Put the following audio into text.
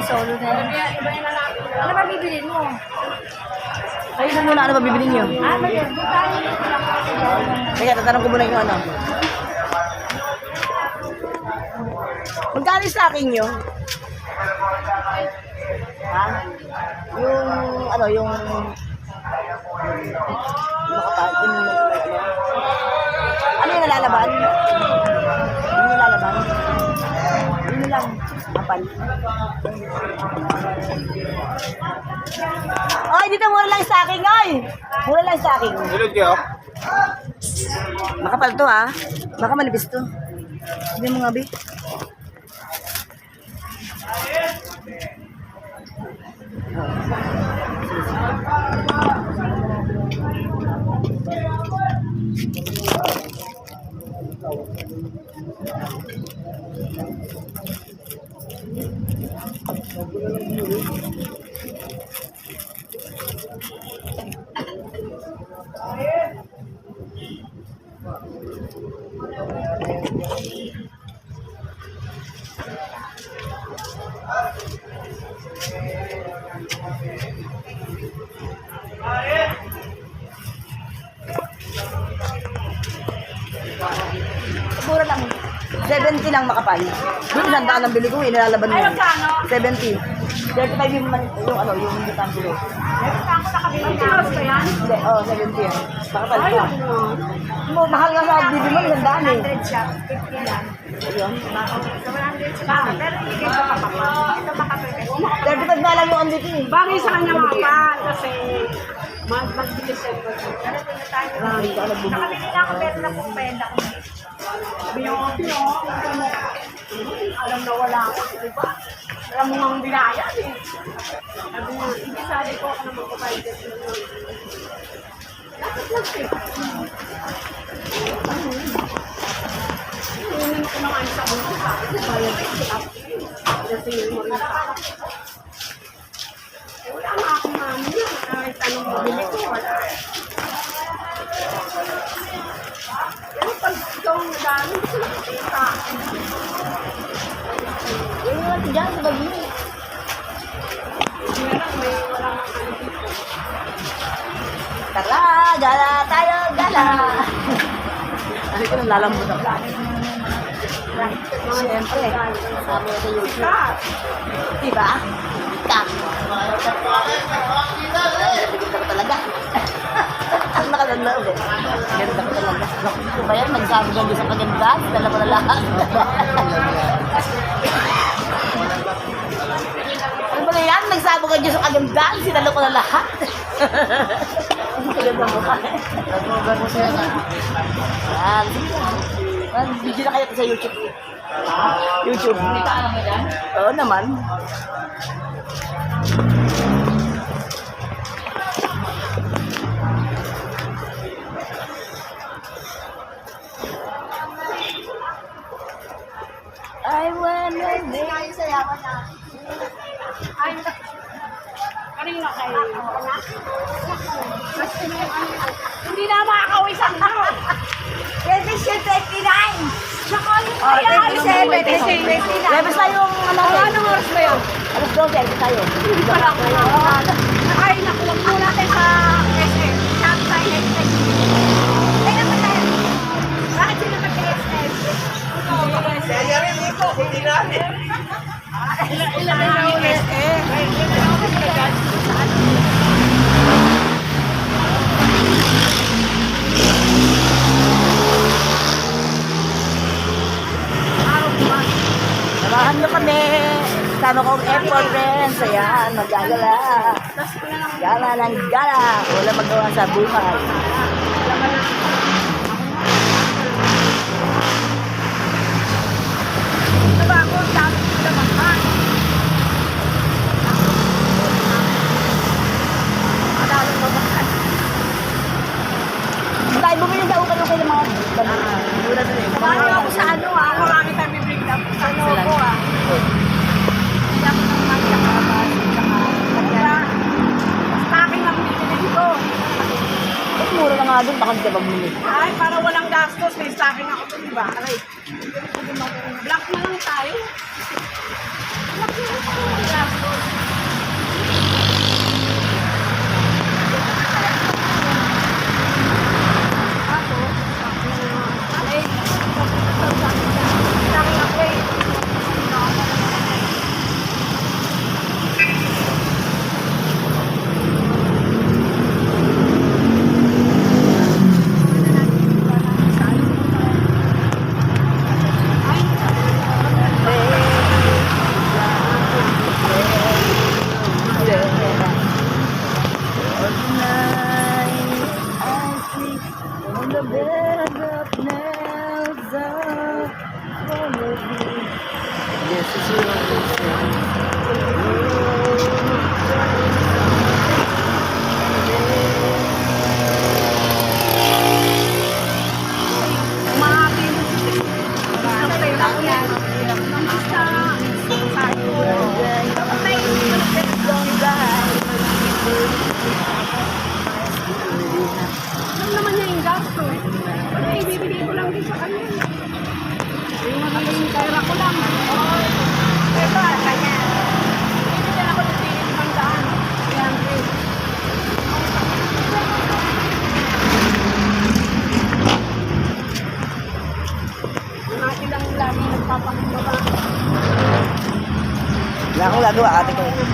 solo na yan. Ano ba bibilin mo? Kayo na muna, ano ba bibili niyo? Ano yun? Kaya tatanong ko muna yung ano. Magkano yung stocking nyo? Ha? Yung, ano, yung ano yung nalalaban? Yung nalalaban? Yun lang. Kapal. Ay, dito mura lang sa akin, ay! Mura lang sa akin. Ilod kayo? Makapal to, ha? Baka manipis to. Hindi mo nga, Bi. Mura lang. 70 lang makapal. Doon sandaan ang bili ko, inilalaban mo. Ay, magkano? 70. 35 yung, yung ano, yung hindi tanto. Saan ko nakabili na? Ba yan? Hindi, oh, 70 yan. Makapal Ay, pa. ano? Mahal nga sa bili mo, sandaan eh. 100 siya. 50 lang. Ayun. Sa 100 siya. Pero hindi kayo makapal. Ito makapal. 35 na lang yung andito eh. Bagay sa kanya makapal kasi mas bilis siya. Ano na tayo? Marami ka nagbubuli. Nakabili na ako pero napupenda ko. Alam na wala ako, di ba? Alam mo ang binaya eh. Sabi niya, hindi sabi ko ako na magpapayad. Dapat lang eh. Inunin ko naman sa ulo. Sabi ko, bayad ko. Kasi yung mga wala nga akong mami niya. Kahit anong mabili ko, wala. Pero pag ikaw ang nadami, sila kita. Yung nga dyan sa bagyo. Tara, gala tayo, gala. Ano ko nang lalambot ako. Siyempre, sabi ko sa YouTube. Diba? Kak. Ganda ko talaga. Ang nakaganda ulit. Ganda ko talaga. Naku ba yan? Nagsabi ganda sa paganda. Dala ko na lahat. Ano ba na yan? Nagsabi ganda sa paganda. Sinalo ko na lahat. Ang ganda mo ka. Ganda siya na. Yan. Video na kayo sa YouTube. YouTube. Oo naman. I wanna live. Kanina kayo. Hindi na makakawin sa ano. Levis yung 29. Tsaka yung Oh, kaya 27. 29. Lepas tayo ang ano. Anong oras ba yun? Alas 12, lepas tayo. Hindi pala ako nakakala. Ay, naku, wag muna tayo sa SM. Sabi tayo next time. Ay, naman tayo. Bakit sila mag-SM? Kaya rin ito, hindi namin. Ilan na ulit eh. Samahan nyo kami. Sama ko ang airport friends. Ayan, magagala. Gala ng gala. Wala magawa sa buhay. Diba ako, dami ko naman ha. Madalong babakan. Tayo bumili sa ukan ng mga mura na rin. Marami ako sa ano ha. Marami tayo bibig up sa ano ko ha. Hindi ako nang magkakarabas. Saka, stocking ang bibili dito. Ba't mura lang nga doon, baka hindi ka magbili. Ay, para walang gastos. May stocking ako doon, di ba? Aray. Black na lang tayo. Black na lang tayo. Walang gastos. Ako, ay, stocking ako eh. Alam naman niya yung gasto. Pero ibibigay ko lang din sa kanya. Yung magiging pera ko lang. Ito, kanya. Bibigyan ako ng tingin ng daan. 300. Yung atin lang lagi nagpapakumbaba. Wala akong gagawa, ate ko.